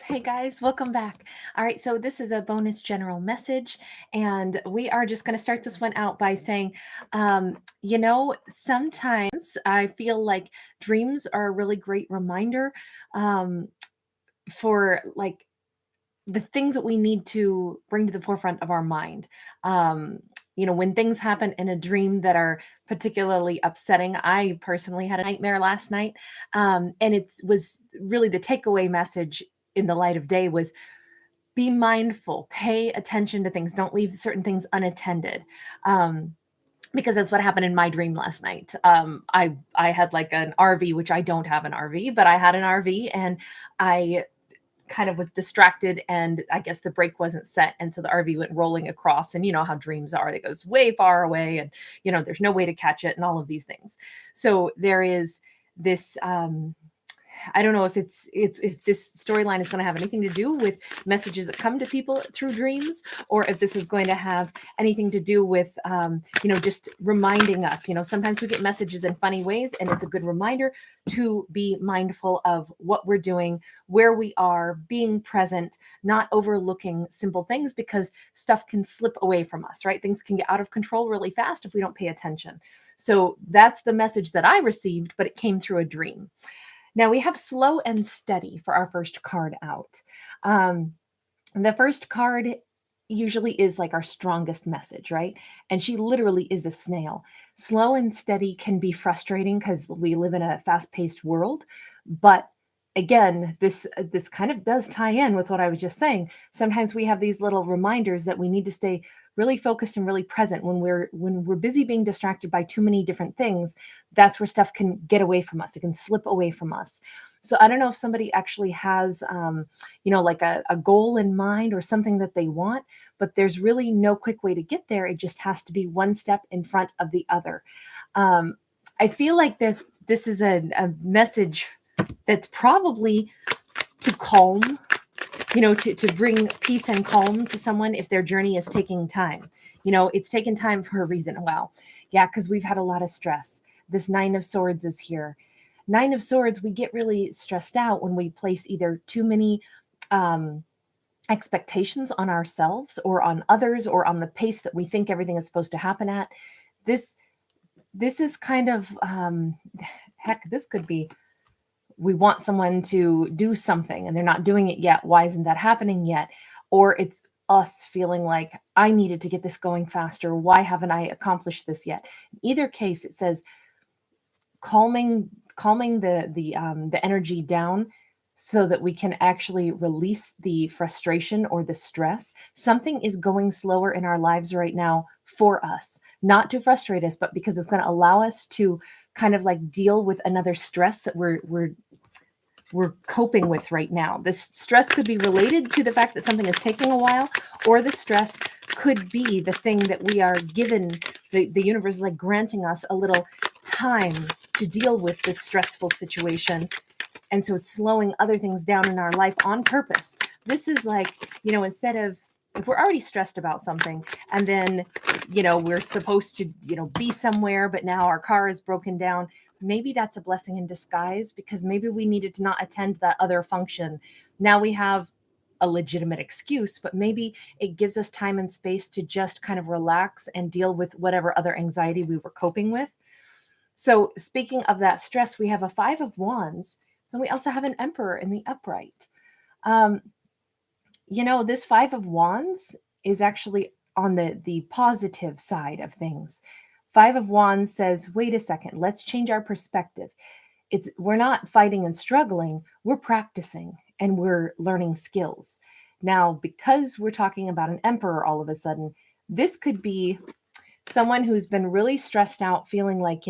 Hey guys, welcome back. All right, so this is a bonus general message, and we are just going to start this one out by saying, sometimes I feel like dreams are a really great reminder um, for like the things that we need to bring to the forefront of our mind. When things happen in a dream that are particularly upsetting, I personally had a nightmare last night, and it was really the takeaway message in the light of day was be mindful, pay attention to things, don't leave certain things unattended. Because that's what happened in my dream last night. I had like an RV, which I don't have an RV, but I had an RV, and I kind of was distracted, and I guess the brake wasn't set, and so the RV went rolling across. And you know how dreams are, it goes way far away, and there's no way to catch it and all of these things. So there is this I don't know if if this storyline is going to have anything to do with messages that come to people through dreams, or if this is going to have anything to do with, just reminding us. Sometimes we get messages in funny ways, and it's a good reminder to be mindful of what we're doing, where we are, being present, not overlooking simple things, because stuff can slip away from us, right? Things can get out of control really fast if we don't pay attention. So that's the message that I received, but it came through a dream. Now we have slow and steady for our first card out. The first card usually is like our strongest message, right? And she literally is a snail. Slow and steady can be frustrating because we live in a fast-paced world, but again, this kind of does tie in with what I was just saying. Sometimes we have these little reminders that we need to stay really focused and really present when we're busy being distracted by too many different things. That's where stuff can get away from us. It can slip away from us. So I don't know if somebody actually has like a goal in mind or something that they want, but there's really no quick way to get there. It just has to be one step in front of the other. I feel like this is a message that's probably to calm, to bring peace and calm to someone if their journey is taking time. It's taken time for a reason. Wow. Yeah, because we've had a lot of stress. This Nine of Swords is here. Nine of Swords, we get really stressed out when we place either too many expectations on ourselves or on others or on the pace that we think everything is supposed to happen at. This is kind of, this could be, we want someone to do something and they're not doing it yet. Why isn't that happening yet? Or it's us feeling like I needed to get this going faster. Why haven't I accomplished this yet? In either case, it says calming the energy down so that we can actually release the frustration or the stress. Something is going slower in our lives right now for us, not to frustrate us, but because it's going to allow us to kind of like deal with another stress that we're coping with right now. This stress could be related to the fact that something is taking a while, or the stress could be the thing that we are given. The universe is like granting us a little time to deal with this stressful situation. And so it's slowing other things down in our life on purpose. This is like, instead of, if we're already stressed about something and then, we're supposed to, be somewhere, but now our car is broken down, maybe that's a blessing in disguise, because maybe we needed to not attend that other function. Now we have a legitimate excuse, but maybe it gives us time and space to just kind of relax and deal with whatever other anxiety we were coping with. So speaking of that stress, we have a Five of Wands, and we also have an Emperor in the upright. This Five of Wands is actually on the positive side of things. Five of Wands says, wait a second, let's change our perspective. We're not fighting and struggling, we're practicing and we're learning skills. Now, because we're talking about an emperor all of a sudden, this could be someone who's been really stressed out, feeling like,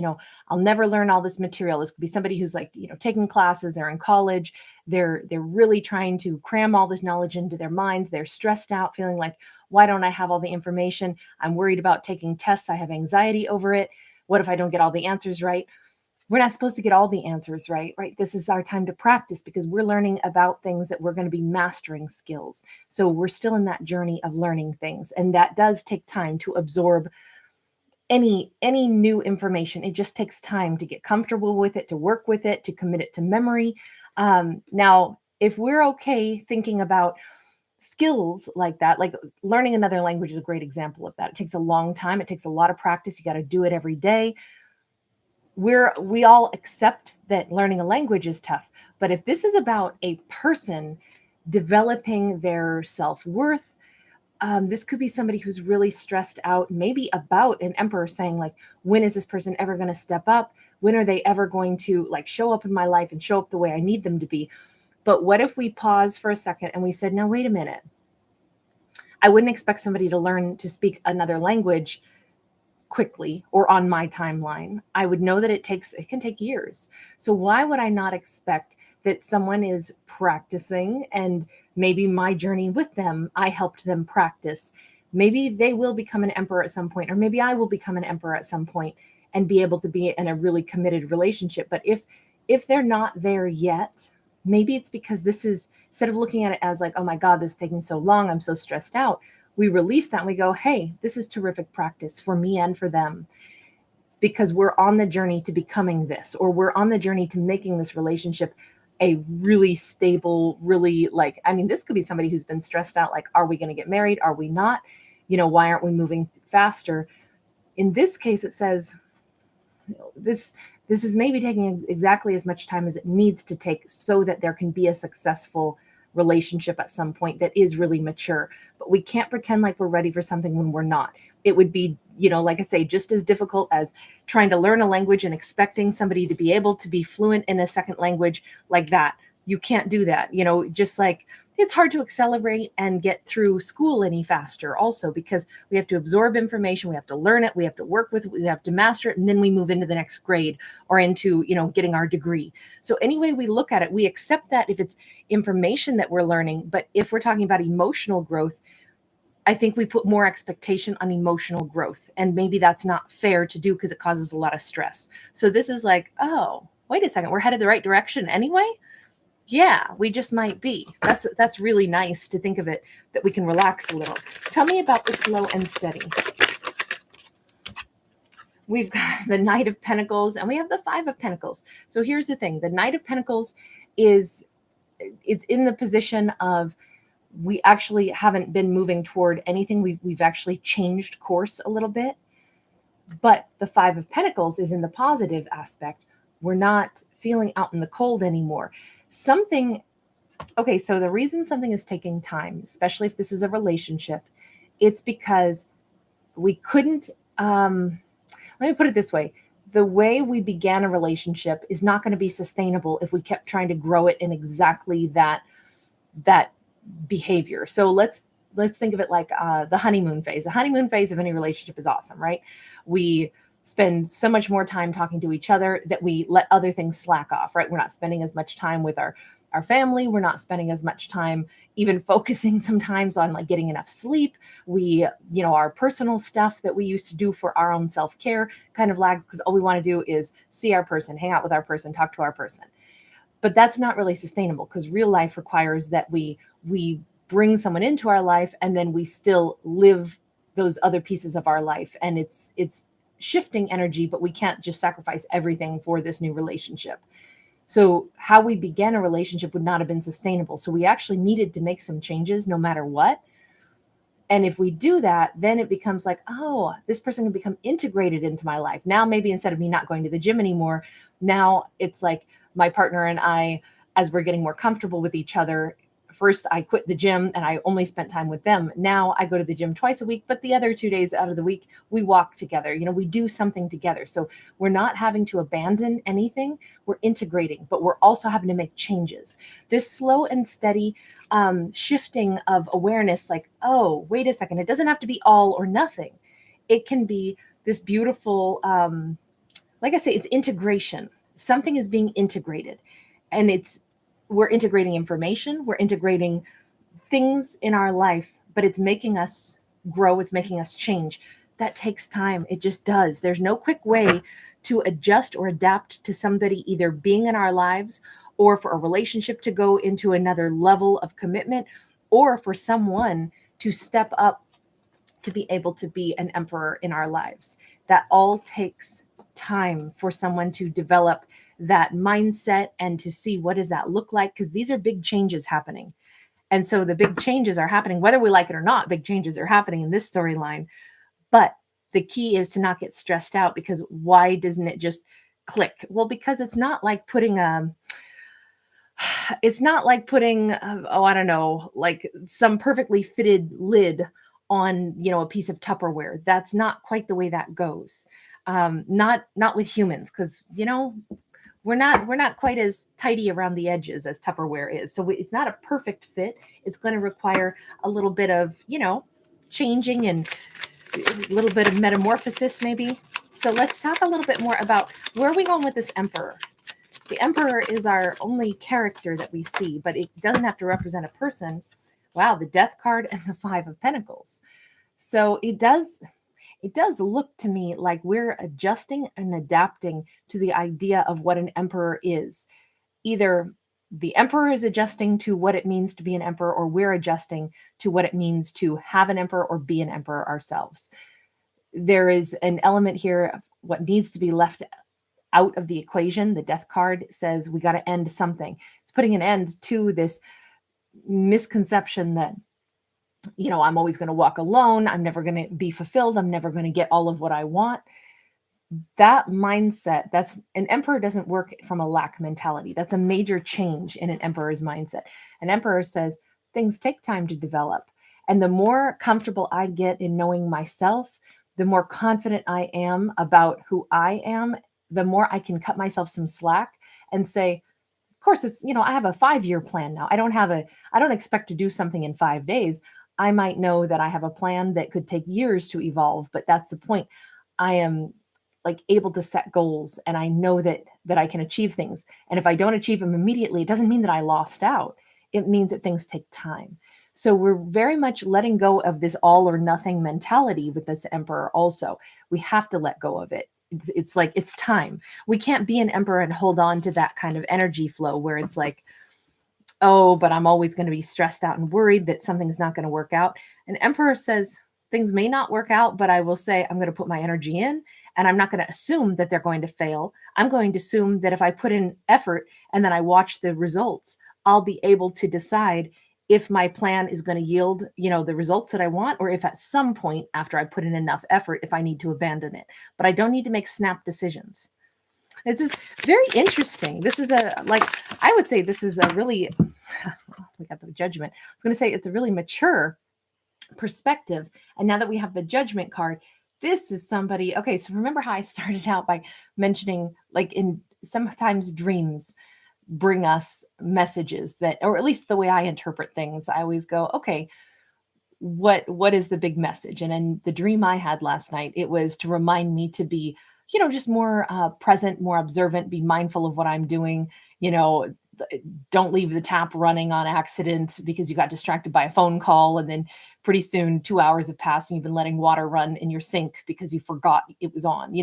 I'll never learn all this material. This could be somebody who's like, taking classes, they're in college, they're really trying to cram all this knowledge into their minds. They're stressed out, feeling like, why don't I have all the information? I'm worried about taking tests. I have anxiety over it. What if I don't get all the answers right? We're not supposed to get all the answers right? This is our time to practice, because we're learning about things that we're going to be mastering skills. So we're still in that journey of learning things. And that does take time to absorb any new information. It just takes time to get comfortable with it, to work with it, to commit it to memory. Now, if we're okay thinking about skills like that, like learning another language is a great example of that. It takes a long time. It takes a lot of practice. You got to do it every day. We all accept that learning a language is tough. But if this is about a person developing their self-worth, this could be somebody who's really stressed out, maybe about an emperor saying like, when is this person ever going to step up? When are they ever going to like show up in my life and show up the way I need them to be? But what if we pause for a second and we said, now, wait a minute. I wouldn't expect somebody to learn to speak another language quickly or on my timeline. I would know that it can take years. So why would I not expect that someone is practicing, and maybe my journey with them, I helped them practice. Maybe they will become an emperor at some point, or maybe I will become an emperor at some point and be able to be in a really committed relationship. But if they're not there yet, maybe it's because this is, instead of looking at it as like, oh my God, this is taking so long, I'm so stressed out, we release that and we go, hey, this is terrific practice for me and for them, because we're on the journey to becoming this, or we're on the journey to making this relationship a really stable, really like, I mean, this could be somebody who's been stressed out, like, are we going to get married? Are we not? Why aren't we moving faster? In this case, it says this is maybe taking exactly as much time as it needs to take so that there can be a successful relationship at some point that is really mature. But we can't pretend like we're ready for something when we're not. It would be, like I say, just as difficult as trying to learn a language and expecting somebody to be able to be fluent in a second language like that. You can't do that. Just like it's hard to accelerate and get through school any faster also, because we have to absorb information, we have to learn it, we have to work with it, we have to master it, and then we move into the next grade or into, getting our degree. So anyway we look at it, we accept that if it's information that we're learning. But if we're talking about emotional growth, I think we put more expectation on emotional growth, and maybe that's not fair to do because it causes a lot of stress. So this is like, oh, wait a second, we're headed the right direction anyway. Yeah, we just might be. That's really nice to think of it, that we can relax a little. Tell me about the slow and steady. We've got the Knight of Pentacles and we have the Five of Pentacles. So here's the thing. The Knight of Pentacles it's in the position of, we actually haven't been moving toward anything. We've actually changed course a little bit. But the Five of Pentacles is in the positive aspect. We're not feeling out in the cold anymore. So the reason something is taking time, especially if this is a relationship, it's because we couldn't, let me put it this way. The way we began a relationship is not going to be sustainable if we kept trying to grow it in exactly that behavior. So let's think of it like the honeymoon phase. The honeymoon phase of any relationship is awesome, right? We spend so much more time talking to each other that we let other things slack off, right? We're not spending as much time with our family. We're not spending as much time even focusing sometimes on like getting enough sleep. We, our personal stuff that we used to do for our own self-care kind of lags, because all we want to do is see our person, hang out with our person, talk to our person. But that's not really sustainable, because real life requires that we bring someone into our life and then we still live those other pieces of our life. And it's shifting energy, but we can't just sacrifice everything for this new relationship. So how we began a relationship would not have been sustainable. So we actually needed to make some changes no matter what. And if we do that, then it becomes like, oh, this person can become integrated into my life. Now, maybe instead of me not going to the gym anymore, now it's like my partner and I, as we're getting more comfortable with each other, first I quit the gym and I only spent time with them. Now I go to the gym twice a week, but the other 2 days out of the week, we walk together. We do something together. So we're not having to abandon anything. We're integrating, but we're also having to make changes. This slow and steady shifting of awareness, like, oh, wait a second. It doesn't have to be all or nothing. It can be this beautiful, like I say, it's integration. Something is being integrated, and we're integrating information, we're integrating things in our life, but it's making us grow, it's making us change. That takes time. It just does. There's no quick way to adjust or adapt to somebody either being in our lives, or for a relationship to go into another level of commitment, or for someone to step up to be able to be an emperor in our lives. That all takes time for someone to develop that mindset and to see what does that look like, because these are big changes happening. And so the big changes are happening, whether we like it or not. Big changes are happening in this storyline. But the key is to not get stressed out, because why doesn't it just click? Well, because it's not like putting I don't know, like some perfectly fitted lid on, a piece of Tupperware. That's not quite the way that goes. Not with humans, because we're not quite as tidy around the edges as Tupperware is. So it's not a perfect fit. It's going to require a little bit of, changing and a little bit of metamorphosis maybe. So let's talk a little bit more about where are we going with this Emperor. The Emperor is our only character that we see, but it doesn't have to represent a person. Wow, the Death card and the Five of Pentacles. So it does look to me like we're adjusting and adapting to the idea of what an emperor is. Either the emperor is adjusting to what it means to be an emperor, or we're adjusting to what it means to have an emperor or be an emperor ourselves. There is an element here of what needs to be left out of the equation. The Death card says we got to end something. It's putting an end to this misconception that I'm always going to walk alone. I'm never going to be fulfilled. I'm never going to get all of what I want. That mindset, that's an emperor doesn't work from a lack mentality. That's a major change in an emperor's mindset. An emperor says things take time to develop. And the more comfortable I get in knowing myself, the more confident I am about who I am, the more I can cut myself some slack and say, of course, it's, I have a 5-year plan now. I don't expect to do something in 5 days. I might know that I have a plan that could take years to evolve, but that's the point. I am like able to set goals, and I know that I can achieve things. And if I don't achieve them immediately, it doesn't mean that I lost out. It means that things take time. So we're very much letting go of this all or nothing mentality with this Emperor also. We have to let go of it. It's like, it's time. We can't be an emperor and hold on to that kind of energy flow where it's like, oh, but I'm always going to be stressed out and worried that something's not going to work out. An emperor says things may not work out, but I will say I'm going to put my energy in, and I'm not going to assume that they're going to fail. I'm going to assume that if I put in effort and then I watch the results, I'll be able to decide if my plan is going to yield, the results that I want, or if at some point after I put in enough effort, if I need to abandon it. But I don't need to make snap decisions. This is very interesting. This is I would say this is a really, we got the Judgment. I was going to say it's a really mature perspective. And now that we have the Judgment card, this is somebody, okay, so remember how I started out by mentioning, like, in sometimes dreams bring us messages that, or at least the way I interpret things, I always go, okay, what is the big message? And in the dream I had last night, it was to remind me to be, just more present, more observant, be mindful of what I'm doing, don't leave the tap running on accident because you got distracted by a phone call, and then pretty soon 2 hours have passed and you've been letting water run in your sink because you forgot it was on.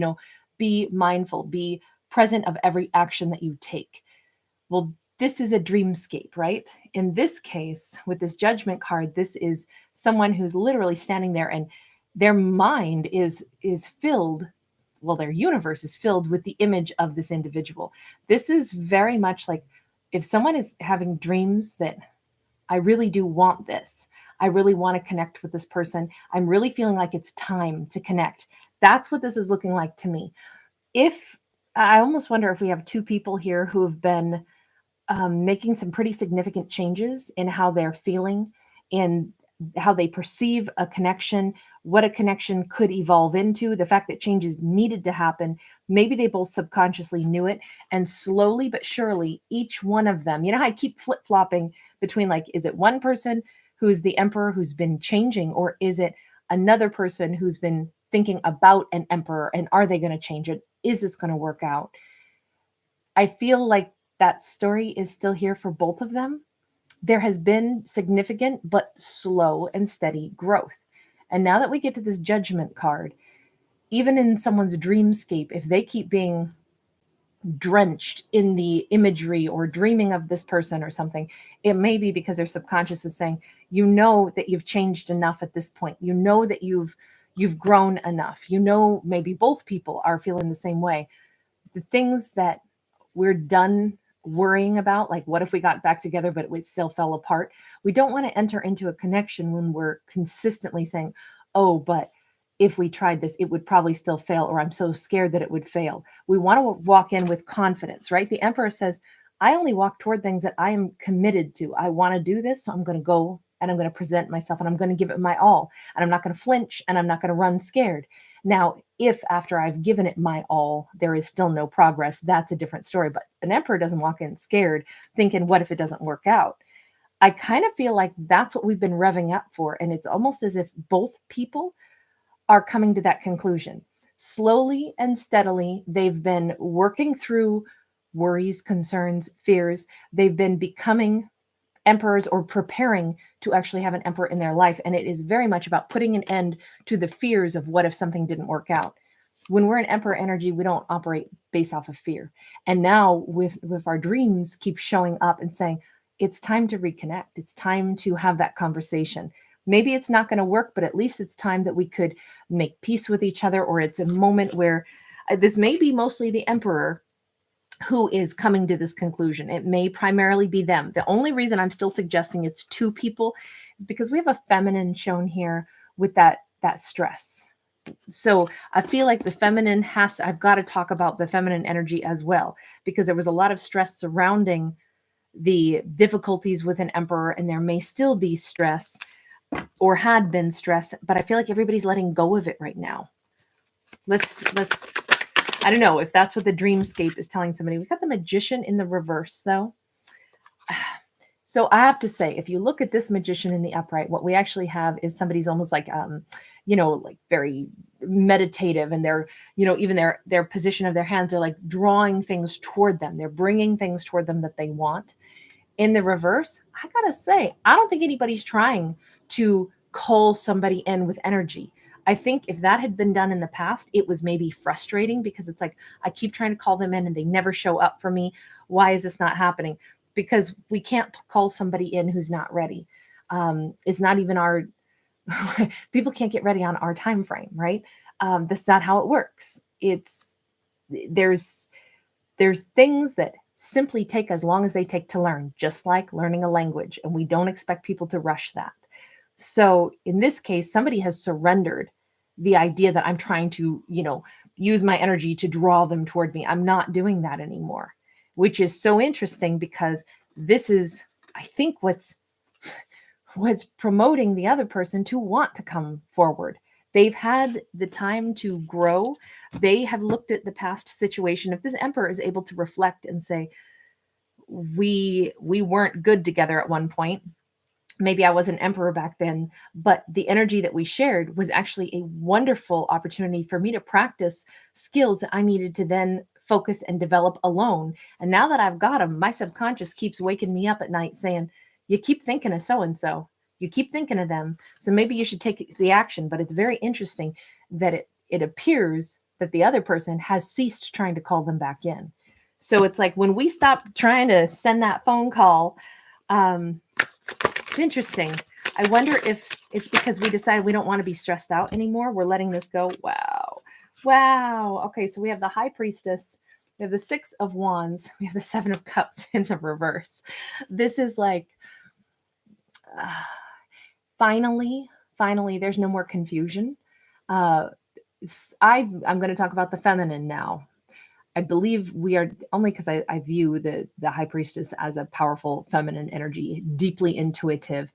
Be mindful, be present of every action that you take. Well, this is a dreamscape, right? In this case, with this Judgment card, this is someone who's literally standing there, and their mind is filled, well, their universe is filled with the image of this individual. This is very much like if someone is having dreams that I really do want this, I really want to connect with this person, I'm really feeling like it's time to connect. That's what this is looking like to me. If I almost wonder if we have two people here who have been making some pretty significant changes in how they're feeling and how they perceive a connection, what a connection could evolve into, the fact that changes needed to happen. Maybe they both subconsciously knew it, and slowly but surely, each one of them, how I keep flip-flopping between, like, is it one person who's the emperor who's been changing, or is it another person who's been thinking about an emperor, and are they going to change it? Is this going to work out? I feel like that story is still here for both of them. There has been significant but slow and steady growth. And now that we get to this Judgment card, even in someone's dreamscape, if they keep being drenched in the imagery or dreaming of this person or something, it may be because their subconscious is saying, that you've changed enough at this point. That you've grown enough. Maybe both people are feeling the same way. The things that we're done worrying about, like, what if we got back together, but it still fell apart? We don't want to enter into a connection when we're consistently saying, oh, but if we tried this, it would probably still fail, or I'm so scared that it would fail. We want to walk in with confidence, right? The Emperor says, I only walk toward things that I am committed to. I want to do this, so I'm going to go and I'm going to present myself and I'm going to give it my all. And I'm not going to flinch and I'm not going to run scared. Now, if after I've given it my all, there is still no progress, that's a different story. But an Emperor doesn't walk in scared thinking, what if it doesn't work out? I kind of feel like that's what we've been revving up for. And it's almost as if both people are coming to that conclusion. Slowly and steadily, they've been working through worries, concerns, fears. They've been becoming emperors or preparing to actually have an emperor in their life. And it is very much about putting an end to the fears of what if something didn't work out. When we're in emperor energy, we don't operate based off of fear. And now with our dreams keep showing up and saying, it's time to reconnect. It's time to have that conversation. Maybe it's not going to work, but at least it's time that we could make peace with each other, or it's a moment where this may be mostly the emperor who is coming to this conclusion. It may primarily be them. The only reason I'm still suggesting it's two people is because we have a feminine shown here with that stress. So I feel like the feminine I've got to talk about the feminine energy as well, because there was a lot of stress surrounding the difficulties with an emperor, and there may still be stress or had been stress, but I feel like everybody's letting go of it right now. Let's I don't know if that's what the dreamscape is telling somebody. We've got the Magician in the reverse, though. So I have to say, if you look at this Magician in the upright, what we actually have is somebody's almost like, like very meditative, and they're, even their position of their hands are like drawing things toward them. They're bringing things toward them that they want. In the reverse, I gotta say, I don't think anybody's trying to call somebody in with energy. I think if that had been done in the past, it was maybe frustrating, because it's like, I keep trying to call them in and they never show up for me. Why is this not happening? Because we can't call somebody in who's not ready. It's not even our, people can't get ready on our time frame, right? That's not how it works. There's things that simply take as long as they take to learn, just like learning a language, and we don't expect people to rush that. So in this case, somebody has surrendered the idea that I'm trying to, use my energy to draw them toward me. I'm not doing that anymore, which is so interesting, because this is, I think, what's promoting the other person to want to come forward. They've had the time to grow. They have looked at the past situation. If this emperor is able to reflect and say, we weren't good together at one point, maybe I was an emperor back then, but the energy that we shared was actually a wonderful opportunity for me to practice skills that I needed to then focus and develop alone. And now that I've got them, my subconscious keeps waking me up at night saying, you keep thinking of so-and-so, you keep thinking of them, so maybe you should take the action. But it's very interesting that it appears that the other person has ceased trying to call them back in. So it's like, when we stop trying to send that phone call, it's interesting. I wonder if it's because we decided we don't want to be stressed out anymore. We're letting this go. Wow. Okay, so we have the High Priestess. We have the Six of Wands. We have the Seven of Cups in the reverse. This is like, finally, there's no more confusion. I'm going to talk about the feminine now. I believe we are, only because I view the High Priestess as a powerful feminine energy, deeply intuitive.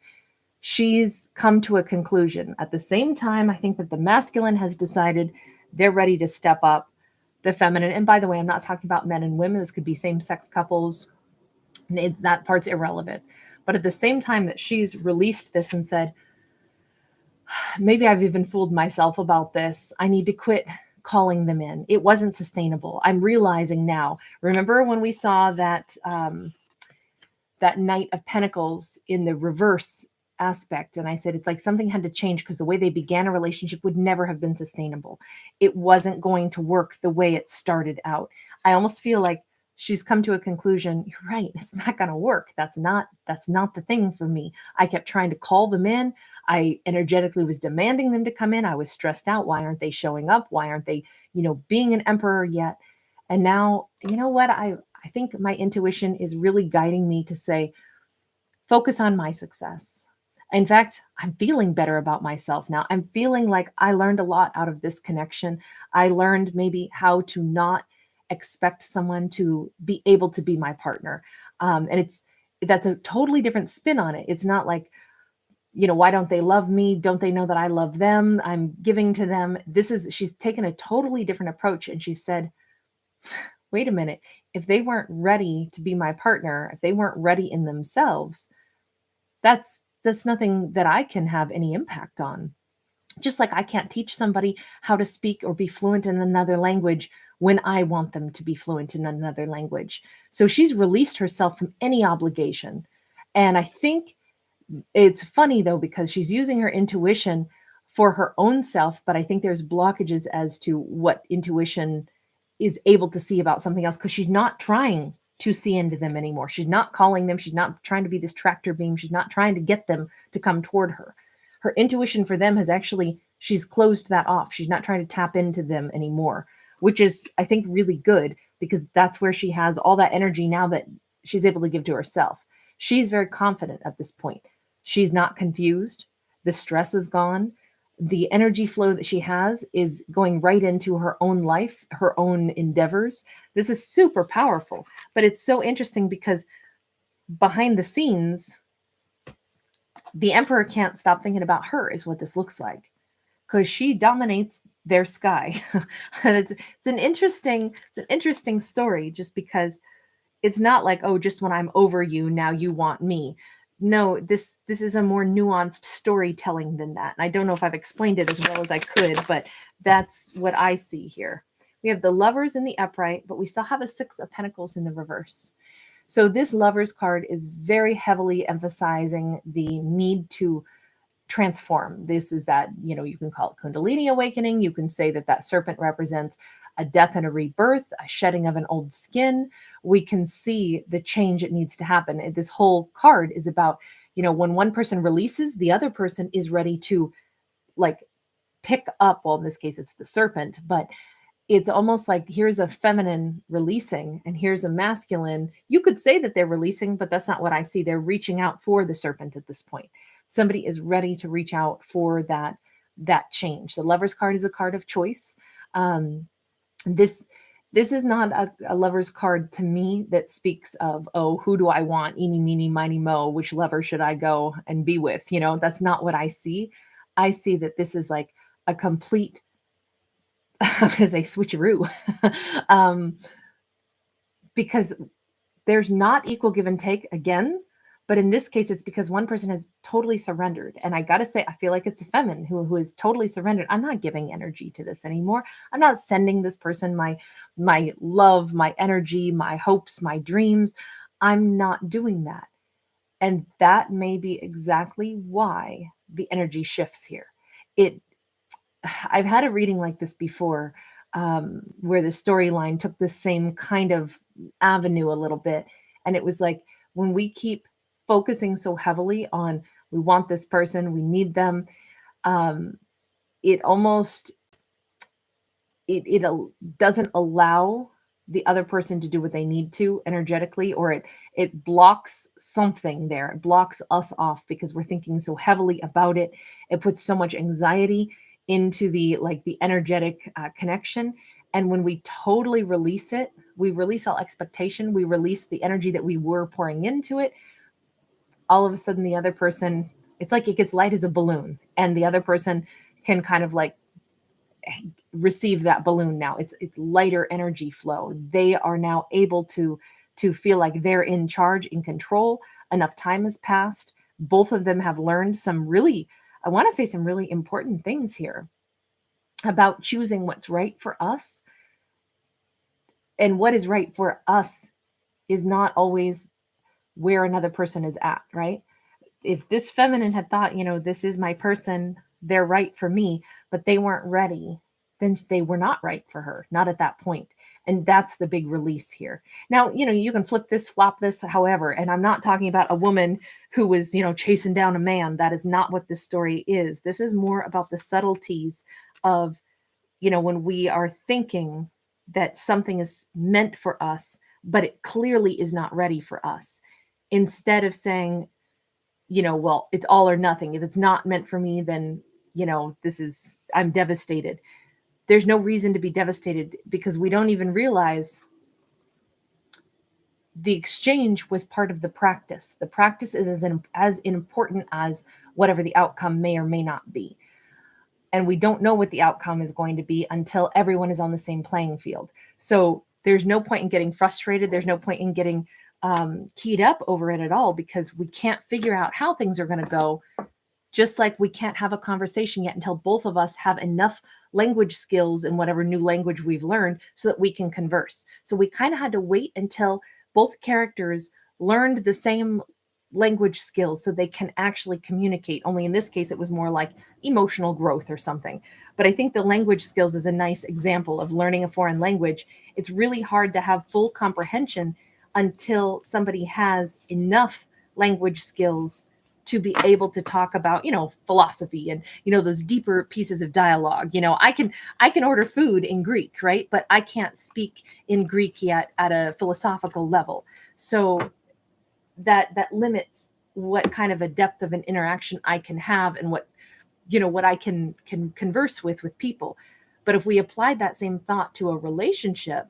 She's come to a conclusion. At the same time, I think that the masculine has decided they're ready to step up the feminine. And by the way, I'm not talking about men and women. This could be same-sex couples. That part's irrelevant. But at the same time that she's released this and said, maybe I've even fooled myself about this, I need to quit calling them in. It wasn't sustainable. I'm realizing now. Remember when we saw that Knight of Pentacles in the reverse aspect, and I said it's like something had to change, because the way they began a relationship would never have been sustainable. It wasn't going to work the way it started out. I almost feel like she's come to a conclusion. You're right. It's not going to work. That's not the thing for me. I kept trying to call them in. I energetically was demanding them to come in. I was stressed out. Why aren't they showing up? Why aren't they, being an emperor yet? And now, you know what? I I think my intuition is really guiding me to say, focus on my success. In fact, I'm feeling better about myself now. I'm feeling like I learned a lot out of this connection. I learned maybe how to not expect someone to be able to be my partner. And that's a totally different spin on it. It's not like, why don't they love me? Don't they know that I love them? I'm giving to them. She's taken a totally different approach. And she said, wait a minute, if they weren't ready to be my partner, if they weren't ready in themselves, that's nothing that I can have any impact on. Just like I can't teach somebody how to speak or be fluent in another language when I want them to be fluent in another language. So she's released herself from any obligation. And I think it's funny though, because she's using her intuition for her own self, but I think there's blockages as to what intuition is able to see about something else, because she's not trying to see into them anymore. She's not calling them. She's not trying to be this tractor beam. She's not trying to get them to come toward her. Her intuition for them she's closed that off. She's not trying to tap into them anymore, which is, I think, really good, because that's where she has all that energy now that she's able to give to herself. She's very confident at this point. She's not confused. The stress is gone. The energy flow that she has is going right into her own life, her own endeavors. This is super powerful, but it's so interesting because behind the scenes, the Emperor can't stop thinking about her, is what this looks like, because she dominates their sky. And it's an interesting story, just because it's not like, oh, just when I'm over you, now you want me. No, this is a more nuanced storytelling than that. And I don't know if I've explained it as well as I could, but that's what I see here. We have the Lovers in the upright, but we still have a Six of Pentacles in the reverse. So this Lovers card is very heavily emphasizing the need to transform. This is that, you can call it Kundalini awakening. You can say that serpent represents a death and a rebirth, a shedding of an old skin. We can see the change that needs to happen. This whole card is about, when one person releases, the other person is ready to pick up. Well, in this case, it's the serpent, but it's almost like here's a feminine releasing and here's a masculine. You could say that they're releasing, but that's not what I see. They're reaching out for the serpent at this point. Somebody is ready to reach out for that change. The Lover's card is a card of choice. This is not a lover's card to me that speaks of, oh, who do I want? Eeny, meeny, miny, mo. Which lover should I go and be with? That's not what I see. I see that this is like a complete, I'm going to say switcheroo, because there's not equal give and take again. But in this case, it's because one person has totally surrendered. And I got to say, I feel like it's a feminine who is totally surrendered. I'm not giving energy to this anymore. I'm not sending this person my love, my energy, my hopes, my dreams. I'm not doing that. And that may be exactly why the energy shifts here. I've had a reading like this before, where the storyline took the same kind of avenue a little bit. And it was like, when we keep focusing so heavily on, we want this person, we need them, it almost, it doesn't allow the other person to do what they need to energetically, or it blocks something there. It blocks us off because we're thinking so heavily about it. It puts so much anxiety into the energetic connection. And when we totally release it, we release all expectation, we release the energy that we were pouring into it. All of a sudden the other person, it's like it gets light as a balloon, and the other person can kind of receive that balloon now. It's lighter energy flow. They are now able to feel like they're in charge, in control. Enough time has passed. Both of them have learned some really important things here about choosing what's right for us. And what is right for us is not always where another person is at, right? If this feminine had thought, this is my person, they're right for me, but they weren't ready, then they were not right for her, not at that point. And that's the big release here. Now, you can flip this, flop this, however, and I'm not talking about a woman who was, chasing down a man. That is not what this story is. This is more about the subtleties of, when we are thinking that something is meant for us, but it clearly is not ready for us. Instead of saying, well, it's all or nothing. If it's not meant for me, then, I'm devastated. There's no reason to be devastated because we don't even realize the exchange was part of the practice. The practice is as important as whatever the outcome may or may not be. And we don't know what the outcome is going to be until everyone is on the same playing field. So there's no point in getting frustrated. There's no point in getting keyed up over it at all, because we can't figure out how things are going to go. Just like we can't have a conversation yet until both of us have enough language skills in whatever new language we've learned so that we can converse. So we kind of had to wait until both characters learned the same language skills so they can actually communicate. Only in this case, it was more like emotional growth or something. But I think the language skills is a nice example of learning a foreign language. It's really hard to have full comprehension until somebody has enough language skills to be able to talk about, philosophy and, those deeper pieces of dialogue. I can order food in Greek, right? But I can't speak in Greek yet at a philosophical level. So that limits what kind of a depth of an interaction I can have and what I can converse with people. But if we applied that same thought to a relationship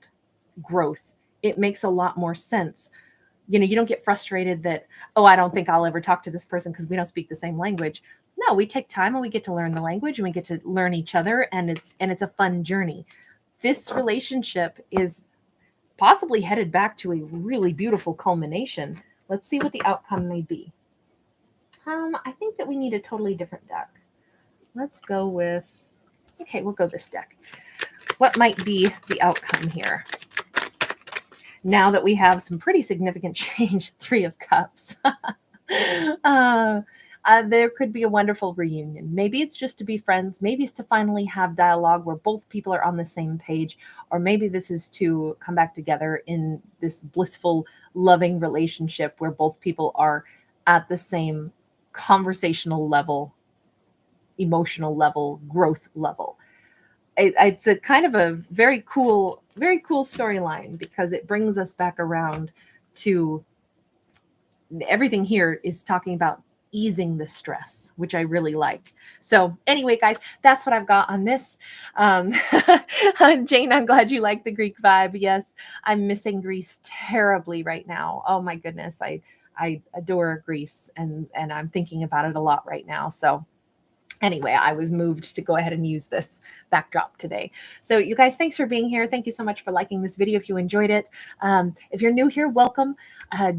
growth, it makes a lot more sense. You don't get frustrated that, oh, I don't think I'll ever talk to this person because we don't speak the same language. No, we take time and we get to learn the language and we get to learn each other, and it's a fun journey. This relationship is possibly headed back to a really beautiful culmination. Let's see what the outcome may be. I think that we need a totally different deck. Let's go with, we'll go this deck. What might be the outcome here? Now that we have some pretty significant change, 3 of Cups. There could be a wonderful reunion. Maybe it's just to be friends. Maybe it's to finally have dialogue where both people are on the same page. Or maybe this is to come back together in this blissful, loving relationship where both people are at the same conversational level, emotional level, growth level. It's a kind of a very cool storyline, because it brings us back around to everything here is talking about easing the stress, which I really like. So anyway, guys, that's what I've got on this. Jane, I'm glad you like the Greek vibe. Yes, I'm missing Greece terribly right now. Oh my goodness. I adore Greece, and I'm thinking about it a lot right now. So anyway, I was moved to go ahead and use this backdrop today. So you guys, thanks for being here. Thank you so much for liking this video if you enjoyed it. If you're new here, welcome.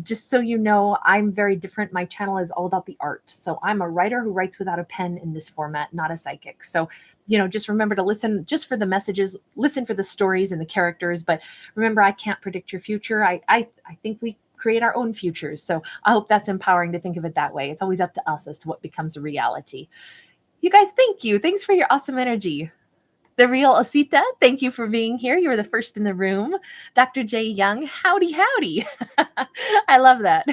Just so you know, I'm very different. My channel is all about the art. So I'm a writer who writes without a pen in this format, not a psychic. So, just remember to listen just for the messages, listen for the stories and the characters. But remember, I can't predict your future. I think we create our own futures. So I hope that's empowering to think of it that way. It's always up to us as to what becomes a reality. You guys, thank you. Thanks for your awesome energy. The Real Osita, thank you for being here. You were the first in the room. Dr. J. Young, howdy, howdy. I love that.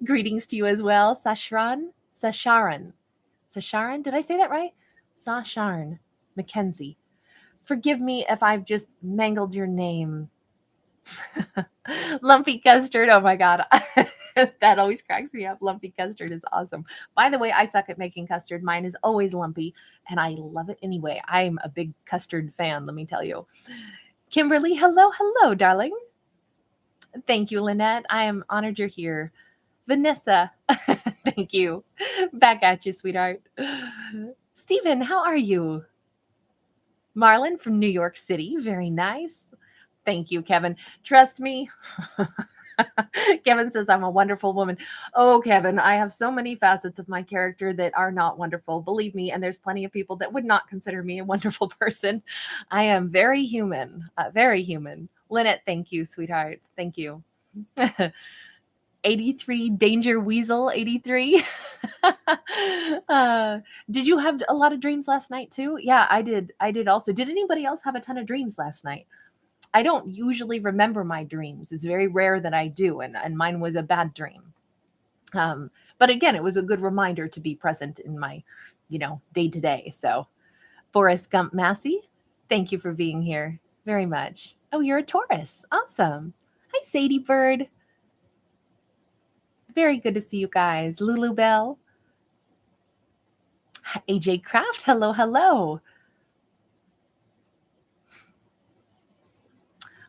Greetings to you as well. Sasharan, did I say that right? Sasharan Mackenzie. Forgive me if I've just mangled your name. Lumpy Custard, oh my God. That always cracks me up. Lumpy custard is awesome. By the way, I suck at making custard. Mine is always lumpy, and I love it anyway. I'm a big custard fan, let me tell you. Kimberly, hello, darling. Thank you, Lynette. I am honored you're here. Vanessa, thank you. Back at you, sweetheart. Stephen, how are you? Marlon from New York City, very nice. Thank you, Kevin. Trust me. Kevin says I'm a wonderful woman. Oh, Kevin, I have so many facets of my character that are not wonderful. Believe me, and there's plenty of people that would not consider me a wonderful person. I am very human, very human. Lynette, thank you, sweetheart. Thank you. 83 Danger Weasel 83. Did you have a lot of dreams last night too? Yeah, I did also. Did anybody else have a ton of dreams last night? I don't usually remember my dreams. It's very rare that I do, and mine was a bad dream. But again, it was a good reminder to be present in my, day to day. So, Forrest Gump Massey, thank you for being here very much. Oh, you're a Taurus. Awesome. Hi, Sadie Bird. Very good to see you guys. Lulu Bell. AJ Craft. Hello, hello.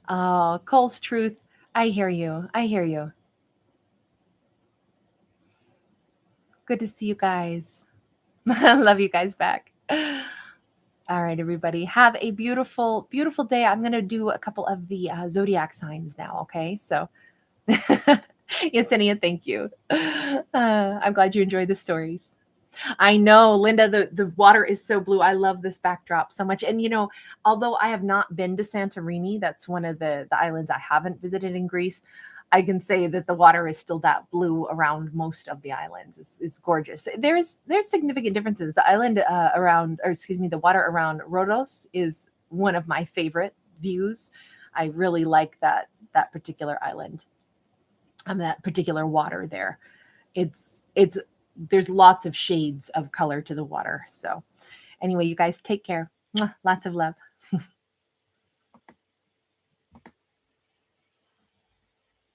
Oh, Cole's Truth. I hear you. I hear you. Good to see you guys. Love you guys back. All right, everybody. Have a beautiful, beautiful day. I'm going to do a couple of the zodiac signs now. Okay. So, Yesenia, thank you. I'm glad you enjoyed the stories. I know, Linda, the water is so blue. I love this backdrop so much. And although I have not been to Santorini, that's one of the islands I haven't visited in Greece. I can say that the water is still that blue around most of the islands. It's gorgeous. There's significant differences. The island the water around Rhodos is one of my favorite views. I really like that particular island. That particular water there. It's there's lots of shades of color to the water. So anyway, you guys take care. Mwah, lots of love.